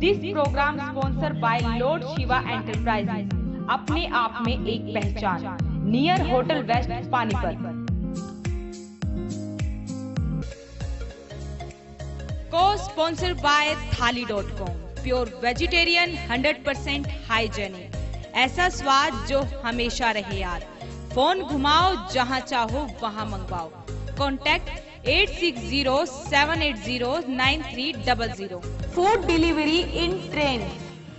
This program sponsor by lord Shiva enterprises, अपने आप में एक पहचान, नियर होटल वेस्ट पानीपत। को स्पॉन्सर बाय थाली.com, प्योर वेजिटेरियन 100% हाइजेनिक, ऐसा स्वाद जो हमेशा रहे यार। फोन घुमाओ, जहां चाहो वहां मंगवाओ। कॉन्टैक्ट 8607809300। फूड डिलीवरी इन ट्रेन,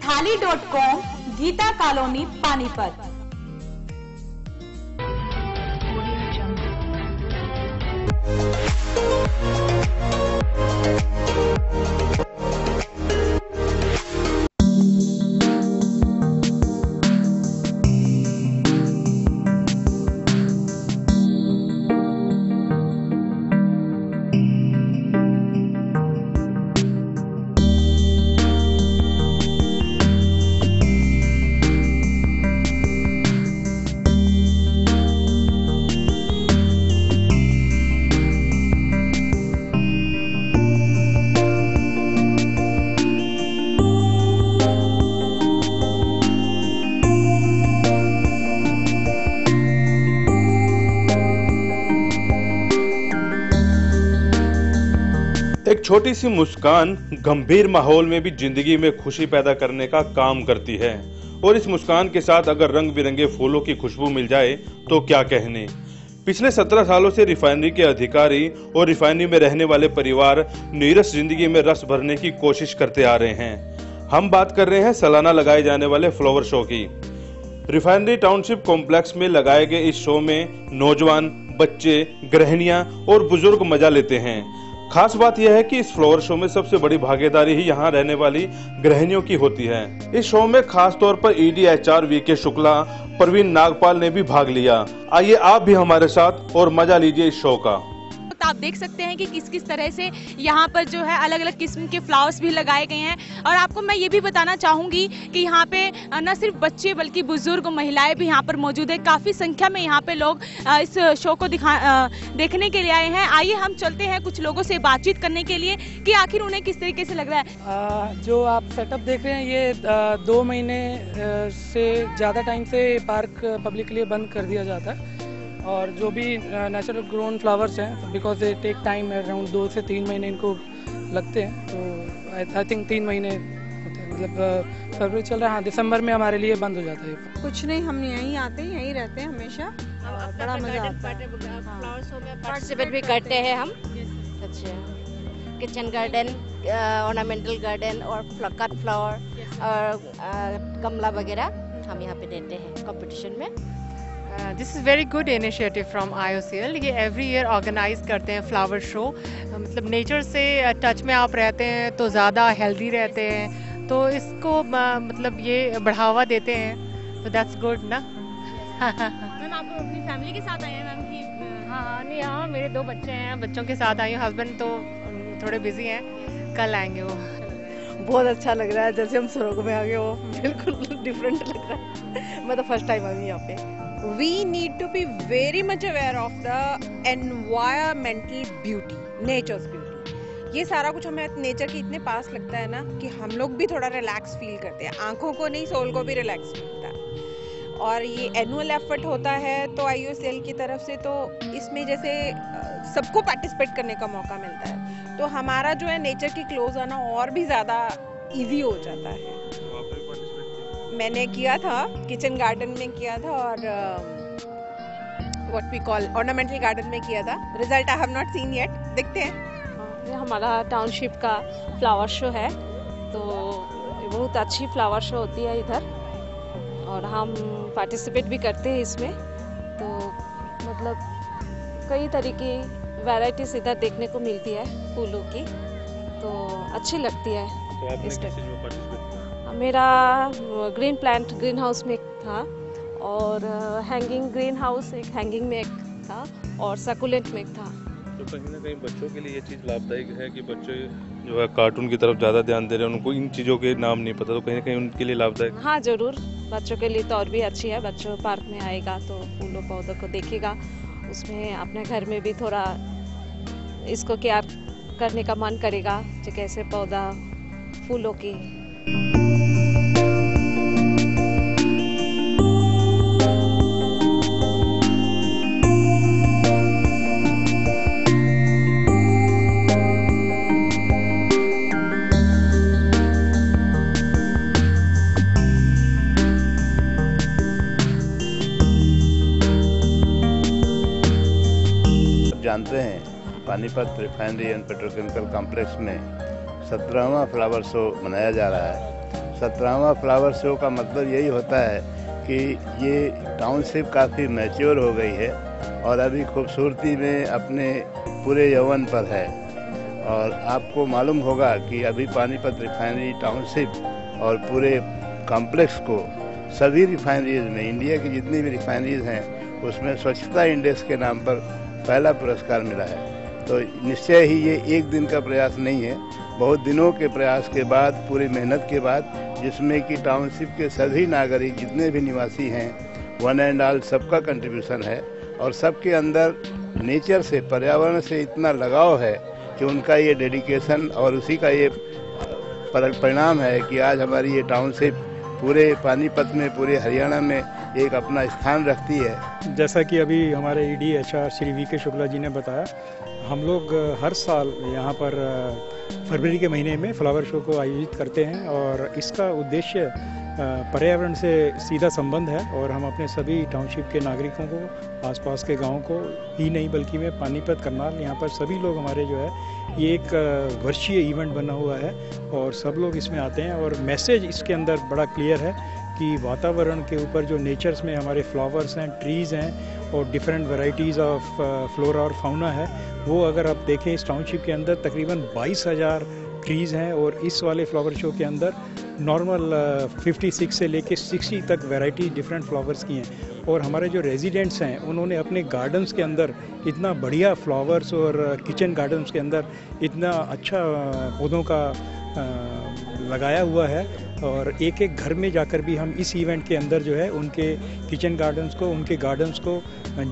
थाली.com, गीता कॉलोनी पानीपत। एक छोटी सी मुस्कान गंभीर माहौल में भी जिंदगी में खुशी पैदा करने का काम करती है, और इस मुस्कान के साथ अगर रंग बिरंगे फूलों की खुशबू मिल जाए तो क्या कहने। पिछले 17 सालों से रिफाइनरी के अधिकारी और रिफाइनरी में रहने वाले परिवार नीरस जिंदगी में रस भरने की कोशिश करते आ रहे हैं। हम बात कर रहे हैं सालाना लगाए जाने वाले फ्लावर शो की। रिफाइनरी टाउनशिप कॉम्प्लेक्स में लगाए गए इस शो में नौजवान, बच्चे, गृहिणियां और बुजुर्ग मजा लेते हैं। खास बात यह है कि इस फ्लावर शो में सबसे बड़ी भागीदारी ही यहाँ रहने वाली गृहिणियों की होती है। इस शो में खास तौर पर ED HR VK Shukla, Praveen Nagpal ने भी भाग लिया। आइए आप भी हमारे साथ और मजा लीजिए इस शो का। आप देख सकते हैं कि किस किस तरह से यहाँ पर जो है अलग अलग किस्म के फ्लावर्स भी लगाए गए हैं। और आपको मैं ये भी बताना चाहूँगी कि यहाँ पे न सिर्फ बच्चे बल्कि बुजुर्ग, महिलाएं भी यहाँ पर मौजूद है। काफ़ी संख्या में यहाँ पे लोग इस शो को देखने के लिए आए हैं। आइए हम चलते हैं कुछ लोगों से बातचीत करने के लिए कि आखिर उन्हें किस तरीके से लग रहा है। जो आप सेटअप देख रहे हैं ये 2 महीने से ज़्यादा टाइम से पार्क पब्लिक के लिए बंद कर दिया जाता है। और जो भी नेचुरल ग्रोन फ्लावर्स हैं, because they take time, around 2 से 3 महीने इनको लगते हैं। तो आई थिंक 3 महीने होते हैं, मतलब फरवरी चल रहा है। हाँ, दिसंबर में हमारे लिए बंद हो जाता है। कुछ नहीं, हम यहीं आते हैं, यहीं रहते हैं हमेशा। बड़ा मजा आता है। पार्टिसिपेट भी करते हैं हम। अच्छा, किचन गार्डन, ऑर्नामेंटल गार्डन और कट फ्लावर और गमला वगैरह हम यहाँ पे देते हैं कंपटीशन में। This is very good initiative from IOCL। ये एवरी ईयर ऑर्गेनाइज करते हैं फ्लावर शो। मतलब नेचर से टच में आप रहते हैं तो ज़्यादा हेल्दी रहते हैं, तो इसको मतलब ये बढ़ावा देते हैं, तो दैट्स गुड ना। मैम आप अपनी फैमिली के साथ आए हैं मैम कि? हाँ, नहीं, हाँ, मेरे 2 बच्चे हैं, बच्चों के साथ आई हूँ। हस्बैंड तो थोड़े बिजी हैं, कल आएंगे वो। बहुत अच्छा लग रहा है, जैसे हम स्वर्ग में आ गए हो। बिल्कुल डिफरेंट लग रहा है। मैं तो फर्स्ट टाइम आई हूँ यहाँ पे। We need to be very much aware of the environmental beauty, nature's beauty. ये सारा कुछ हमें नेचर के इतने पास लगता है ना कि हम लोग भी थोड़ा रिलैक्स फील करते हैं। आंखों को नहीं, सोल को भी रिलैक्स मिलता है। और ये एनुअल एफर्ट होता है तो IOCL की तरफ से, तो इसमें जैसे सबको पार्टिसिपेट करने का मौका मिलता है, तो हमारा जो है नेचर के क्लोज आना और भी ज़्यादा ईजी हो जाता है। मैंने किया था, किचन गार्डन में किया था और what we call ornamental garden में किया था। Result I have not seen yet, देखते हैं। ये हमारा टाउनशिप का फ्लावर शो है, तो बहुत अच्छी फ्लावर शो होती है इधर, और हम पार्टिसिपेट भी करते हैं इसमें। तो मतलब कई तरह की वैरायटीज इधर देखने को मिलती है फूलों की, तो अच्छी लगती है। तो आपने किस चीज़ में पार्टिसिपेट किया? मेरा ग्रीन प्लांट ग्रीन हाउस में एक था, और हैंगिंग ग्रीन हाउस एक हैंगिंग में एक था, और सकुलेंट में एक था। तो कहीं ना कहीं बच्चों के लिए ये चीज़ लाभदायक है कि बच्चे जो है कार्टून की तरफ ज़्यादा ध्यान दे रहे हैं, उनको इन चीज़ों के नाम नहीं पता, तो कहीं ना कहीं उनके लिए लाभदायक। हाँ जरूर, बच्चों के लिए तो और भी अच्छी है। बच्चों पार्क में आएगा तो फूलों पौधों को देखेगा, उसमें अपने घर में भी थोड़ा इसको केयर करने का मन करेगा कि कैसे पौधा फूलों की जानते हैं Panipat refinery and petrochemical complex में 17वां फ्लावर शो मनाया जा रहा है। 17वां फ्लावर शो का मतलब यही होता है कि ये टाउनशिप काफ़ी मैच्योर हो गई है और अभी खूबसूरती में अपने पूरे यौवन पर है। और आपको मालूम होगा कि अभी पानीपत रिफाइनरी टाउनशिप और पूरे कॉम्प्लेक्स को सभी रिफाइनरीज में, इंडिया की जितनी भी रिफाइनरीज हैं उसमें स्वच्छता इंडेक्स के नाम पर पहला पुरस्कार मिला है। तो निश्चय ही ये एक दिन का प्रयास नहीं है, बहुत दिनों के प्रयास के बाद, पूरी मेहनत के बाद, जिसमें कि टाउनशिप के सभी नागरिक जितने भी निवासी हैं, वन एंड ऑल सबका कंट्रीब्यूशन है और सबके अंदर नेचर से, पर्यावरण से इतना लगाव है कि उनका ये डेडिकेशन और उसी का ये परिणाम है कि आज हमारी ये टाउनशिप पूरे पानीपत में, पूरे हरियाणा में एक अपना स्थान रखती है। जैसा कि अभी हमारे ईडी एचआर श्री वी के शुक्ला जी ने बताया, हम लोग हर साल यहाँ पर फरवरी के महीने में फ्लावर शो को आयोजित करते हैं और इसका उद्देश्य पर्यावरण से सीधा संबंध है और हम अपने सभी टाउनशिप के नागरिकों को, आसपास के गांवों को ही नहीं बल्कि में पानीपत, करनाल, यहाँ पर सभी लोग हमारे जो है ये एक वर्षीय इवेंट बना हुआ है और सब लोग इसमें आते हैं और मैसेज इसके अंदर बड़ा क्लियर है कि वातावरण के ऊपर जो नेचर्स में हमारे फ्लावर्स हैं, ट्रीज़ हैं और डिफरेंट वैरायटीज़ ऑफ फ्लोरा और फाउना है, वो अगर आप देखें इस टाउनशिप के अंदर तकरीबन 22,000 ट्रीज़ हैं और इस वाले फ्लावर शो के अंदर नॉर्मल 56 से लेके 60 तक वैरायटी डिफरेंट फ्लावर्स की हैं। और हमारे जो रेजिडेंट्स हैं उन्होंने अपने गार्डन्स के अंदर इतना बढ़िया फ्लावर्स और किचन गार्डन्स के अंदर इतना अच्छा पौधों का लगाया हुआ है और एक एक घर में जाकर भी हम इस इवेंट के अंदर जो है उनके किचन गार्डन्स को, उनके गार्डन्स को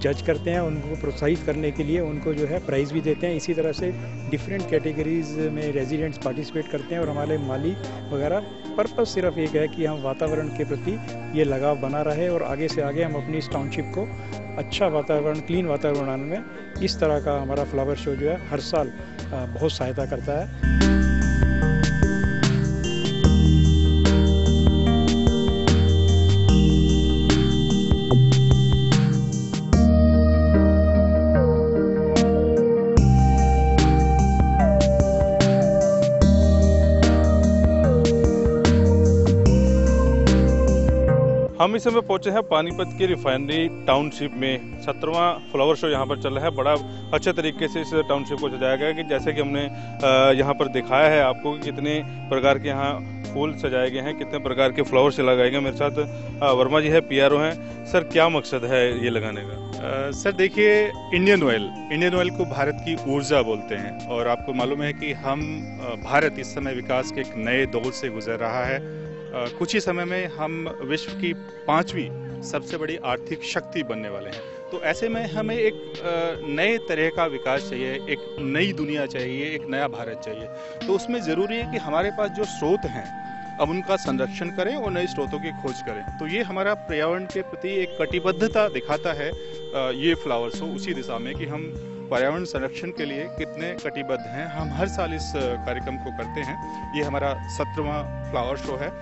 जज करते हैं, उनको प्रोत्साहित करने के लिए उनको जो है प्राइज़ भी देते हैं। इसी तरह से डिफरेंट कैटेगरीज में रेजिडेंट्स पार्टिसिपेट करते हैं और हमारे माली वगैरह। पर्पस सिर्फ एक है कि हम वातावरण के प्रति ये लगाव बना रहे और आगे से आगे हम अपनी इस टाउनशिप को अच्छा वातावरण, क्लीन वातावरण बनाने में इस तरह का हमारा फ्लावर शो जो है हर साल बहुत सहायता करता है। हम इस समय पहुंचे हैं पानीपत की रिफाइनरी टाउनशिप में। 17वां फ्लावर शो यहाँ पर चल रहा है। बड़ा अच्छे तरीके से इस टाउनशिप को सजाया गया है कि जैसे कि हमने यहाँ पर दिखाया है आपको कि कितने प्रकार के यहाँ फूल सजाए गए हैं, कितने प्रकार के फ्लावर्स लगाए गए। मेरे साथ वर्मा जी है, पीआरओ हैं। सर, क्या मकसद है ये लगाने का? सर देखिए, इंडियन ऑयल को भारत की ऊर्जा बोलते हैं और आपको मालूम है कि भारत इस समय विकास के एक नए दौर से गुजर रहा है। कुछ ही समय में हम विश्व की 5वीं सबसे बड़ी आर्थिक शक्ति बनने वाले हैं। तो ऐसे में हमें एक नए तरह का विकास चाहिए, एक नई दुनिया चाहिए, एक नया भारत चाहिए। तो उसमें ज़रूरी है कि हमारे पास जो स्रोत हैं अब उनका संरक्षण करें और नए स्रोतों की खोज करें। तो ये हमारा पर्यावरण के प्रति एक कटिबद्धता दिखाता है ये फ्लावर शो, उसी दिशा में कि हम पर्यावरण संरक्षण के लिए कितने कटिबद्ध हैं। हम हर साल इस कार्यक्रम को करते हैं। ये हमारा 17वां फ्लावर शो है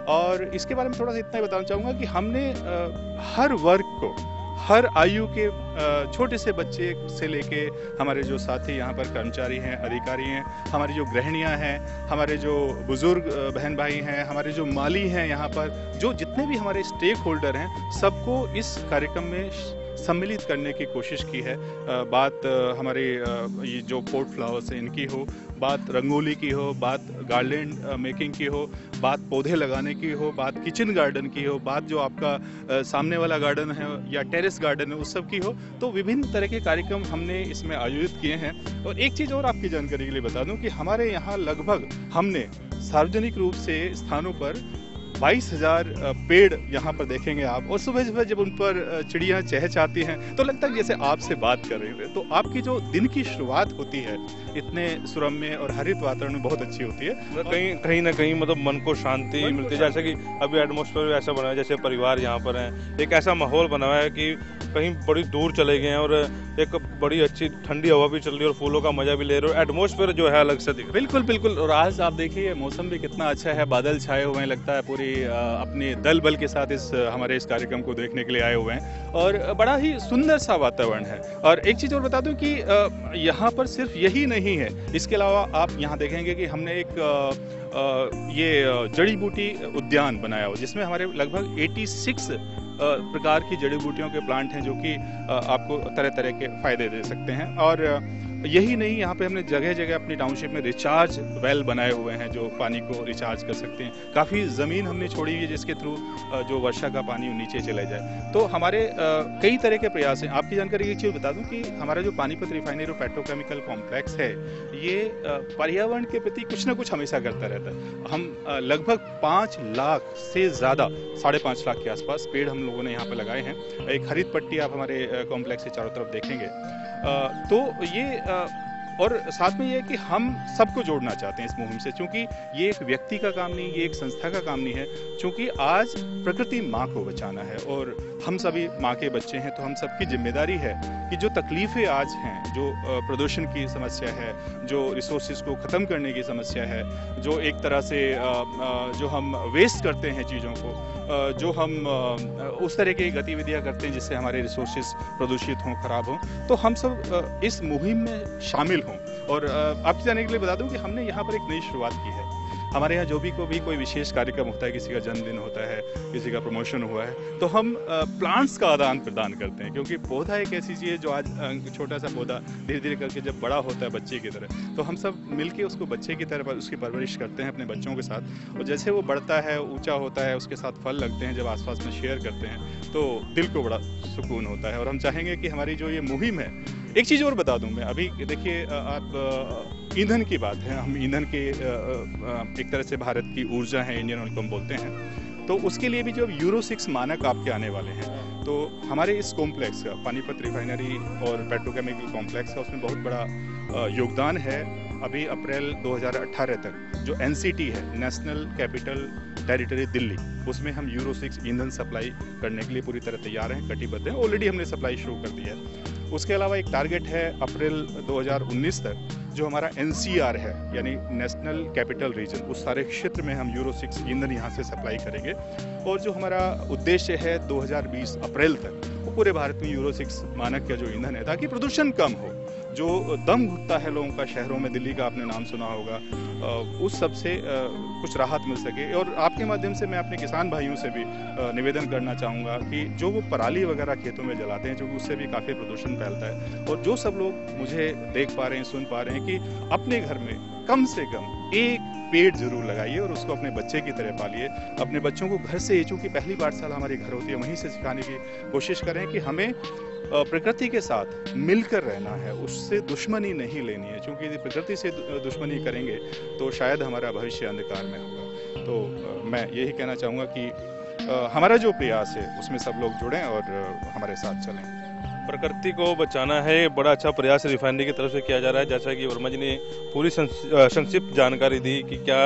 और इसके बारे में थोड़ा सा इतना ही बताना चाहूँगा कि हमने हर वर्ग को, हर आयु के छोटे से बच्चे से लेके हमारे जो साथी यहाँ पर कर्मचारी हैं, अधिकारी हैं, हमारी जो गृहिणियाँ हैं, हमारे जो बुजुर्ग बहन भाई हैं, हमारे जो माली हैं, यहाँ पर जो जितने भी हमारे स्टेक होल्डर हैं, सबको इस कार्यक्रम में सम्मिलित करने की कोशिश की है। बात हमारे ये जो पोर्ट फ्लावर्स हैं इनकी हो, बात रंगोली की हो, बात गार्डन मेकिंग की हो, बात पौधे लगाने की हो, बात किचन गार्डन की हो, बात जो आपका सामने वाला गार्डन है या टेरेस गार्डन है उस सब की हो। तो विभिन्न तरह के कार्यक्रम हमने इसमें आयोजित किए हैं। और एक चीज़ और आपकी जानकारी के लिए बता दूं कि हमारे यहाँ लगभग हमने सार्वजनिक रूप से स्थानों पर 22,000 पेड़ यहाँ पर देखेंगे आप। और सुबह सुबह जब उन पर चिड़ियाँ चहचहाती हैं तो लगता है जैसे आपसे बात कर रहे थे। तो आपकी जो दिन की शुरुआत होती है इतने सुरम्य और हरित वातावरण में बहुत अच्छी होती है। कहीं ना कहीं मतलब मन को शांति मिलती है। जैसे कि अभी एटमॉस्फेयर ऐसा बना है जैसे परिवार यहाँ पर हैं, एक ऐसा माहौल बना हुआ है कि कहीं बड़ी दूर चले गए हैं और एक बड़ी अच्छी ठंडी हवा भी चल रही है और फूलों का मजा भी ले रहे हो। एटमॉस्फेयर जो है अलग से दिख रहा है। बिल्कुल बिल्कुल। और आज आप देखिए मौसम भी कितना अच्छा है, बादल छाए हुए हैं, लगता है पूरी काफ़ी अपने दल बल के साथ हमारे इस कार्यक्रम को देखने के लिए आए हुए हैं और बड़ा ही सुंदर सा वातावरण है। और एक चीज़ और बता दूं कि यहाँ पर सिर्फ यही नहीं है, इसके अलावा आप यहाँ देखेंगे कि हमने एक ये जड़ी बूटी उद्यान बनाया हो जिसमें हमारे लगभग 86 प्रकार की जड़ी बूटियों के प्लांट हैं जो कि आपको तरह तरह के फ़ायदे दे सकते हैं। और यही नहीं, यहाँ पे हमने जगह जगह अपनी टाउनशिप में रिचार्ज वेल बनाए हुए हैं जो पानी को रिचार्ज कर सकते हैं। काफ़ी ज़मीन हमने छोड़ी हुई है जिसके थ्रू जो वर्षा का पानी नीचे चले जाए। तो हमारे कई तरह के प्रयास हैं। आपकी जानकारी एक चीज़ बता दूं कि हमारा जो पानीपत रिफाइनरी और पेट्रोकेमिकल कॉम्प्लेक्स है ये पर्यावरण के प्रति कुछ ना कुछ हमेशा करता रहता है। हम लगभग 5 लाख से ज़्यादा, 5.5 लाख के आसपास पेड़ हम लोगों ने यहाँ पर लगाए हैं। एक हरित पट्टी आप हमारे कॉम्प्लेक्स के चारों तरफ देखेंगे। तो ये और साथ में ये है कि हम सबको जोड़ना चाहते हैं इस मुहिम से, क्योंकि ये एक व्यक्ति का काम नहीं, ये एक संस्था का काम नहीं है, क्योंकि आज प्रकृति माँ को बचाना है और हम सभी माँ के बच्चे हैं। तो हम सबकी जिम्मेदारी है कि जो तकलीफ़ें आज हैं, जो प्रदूषण की समस्या है, जो रिसोर्सेज को ख़त्म करने की समस्या है, जो एक तरह से जो हम वेस्ट करते हैं चीज़ों को, जो हम उस तरह की गतिविधियाँ करते हैं जिससे हमारे रिसोर्सेज प्रदूषित हों, ख़राब हों, तो हम सब इस मुहिम में शामिल हों। और आपको जानने के लिए बता दूं कि हमने यहाँ पर एक नई शुरुआत की है। हमारे यहाँ जो भी कोई विशेष कार्यक्रम होता है, किसी का जन्मदिन होता है, किसी का प्रमोशन हुआ है, तो हम प्लांट्स का आदान प्रदान करते हैं, क्योंकि पौधा एक ऐसी चीज़ है जो आज छोटा सा पौधा धीरे धीरे करके जब बड़ा होता है बच्चे की तरह, तो हम सब मिलके उसको बच्चे की तरह उसकी परवरिश करते हैं अपने बच्चों के साथ। और जैसे वो बढ़ता है, ऊंचा होता है, उसके साथ फल लगते हैं, जब आसपास में शेयर करते हैं तो दिल को बड़ा सुकून होता है। और हम चाहेंगे कि हमारी जो ये मुहिम है, एक चीज़ और बता दूं मैं, अभी देखिए आप ईंधन की बात है, हम ईंधन के एक तरह से भारत की ऊर्जा है, इंडियन ऑयल को हम बोलते हैं, तो उसके लिए भी जो यूरो 6 मानक आपके आने वाले हैं, तो हमारे इस कॉम्प्लेक्स का, पानीपत रिफाइनरी और पेट्रोकेमिकल कॉम्प्लेक्स का, उसमें बहुत बड़ा योगदान है। अभी अप्रैल 2018 तक जो NCT है, नेशनल कैपिटल टेरिटरी दिल्ली, उसमें हम यूरो 6 ईंधन सप्लाई करने के लिए पूरी तरह तैयार हैं, कटिबद्ध हैं। ऑलरेडी हमने सप्लाई शुरू कर दी है। उसके अलावा एक टारगेट है अप्रैल 2019 तक जो हमारा NCR है, यानी नेशनल कैपिटल रीजन, उस सारे क्षेत्र में हम यूरो 6 ईंधन यहाँ से सप्लाई करेंगे। और जो हमारा उद्देश्य है 2020 अप्रैल तक वो पूरे भारत में यूरो 6 मानक का जो ईंधन है, ताकि प्रदूषण कम हो। जो दम घुटता है लोगों का शहरों में, दिल्ली का आपने नाम सुना होगा, उस सब से कुछ राहत मिल सके। और आपके माध्यम से मैं अपने किसान भाइयों से भी निवेदन करना चाहूँगा कि जो वो पराली वगैरह खेतों में जलाते हैं, क्योंकि उससे भी काफ़ी प्रदूषण फैलता है। और जो सब लोग मुझे देख पा रहे हैं, सुन पा रहे हैं, कि अपने घर में कम से कम एक पेड़ जरूर लगाइए और उसको अपने बच्चे की तरह पालिए। अपने बच्चों को घर से, चूँकि पहली पाठशाला हमारी घर होती है, वहीं से सिखाने की कोशिश करें कि हमें प्रकृति के साथ मिलकर रहना है, उससे दुश्मनी नहीं लेनी है, क्योंकि यदि प्रकृति से दुश्मनी करेंगे तो शायद हमारा भविष्य अंधकार में होगा। तो मैं यही कहना चाहूँगा कि हमारा जो प्रयास है उसमें सब लोग जुड़ें और हमारे साथ चलें। प्रकृति को बचाना है, बड़ा अच्छा प्रयास रिफाइनरी की तरफ से किया जा रहा है। जैसा कि वर्मा जी ने पूरी संक्षिप्त जानकारी दी कि क्या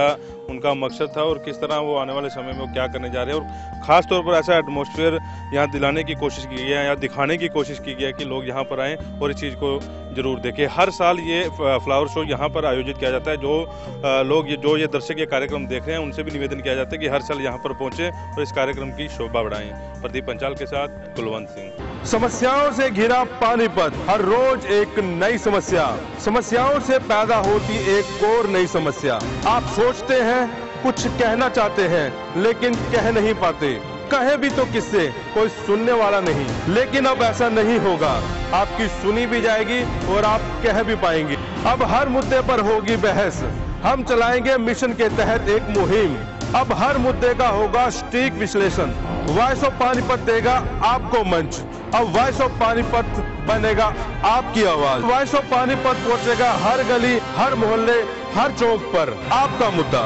उनका मकसद था और किस तरह वो आने वाले समय में वो क्या करने जा रहे हैं, और ख़ास तौर पर ऐसा एटमॉस्फेयर यहाँ दिलाने की कोशिश की गई है या दिखाने की कोशिश की गई है कि लोग यहाँ पर आएँ और इस चीज़ को जरूर देखें। हर साल ये फ्लावर शो यहाँ पर आयोजित किया जाता है। जो लोग ये दर्शक ये कार्यक्रम देख रहे हैं, उनसे भी निवेदन किया जाता है कि हर साल यहाँ पर पहुँचे और इस कार्यक्रम की शोभा बढ़ाएं। प्रदीप पंचाल के साथ कुलवंत सिंह। समस्याओं से घिरा पानीपत, हर रोज एक नई समस्या, समस्याओं से पैदा होती एक और नई समस्या। आप सोचते हैं, कुछ कहना चाहते हैं, लेकिन कह नहीं पाते। कहे भी तो किससे, कोई सुनने वाला नहीं। लेकिन अब ऐसा नहीं होगा, आपकी सुनी भी जाएगी और आप कह भी पाएंगे। अब हर मुद्दे पर होगी बहस। हम चलाएंगे मिशन के तहत एक मुहिम। अब हर मुद्दे का होगा सटीक विश्लेषण। वॉइस ऑफ पानीपत देगा आपको मंच। अब वॉइस ऑफ पानीपत बनेगा आपकी आवाज। वॉइस ऑफ पानीपत पहुंचेगा हर गली, हर मोहल्ले, हर चौक पर। आपका मुद्दा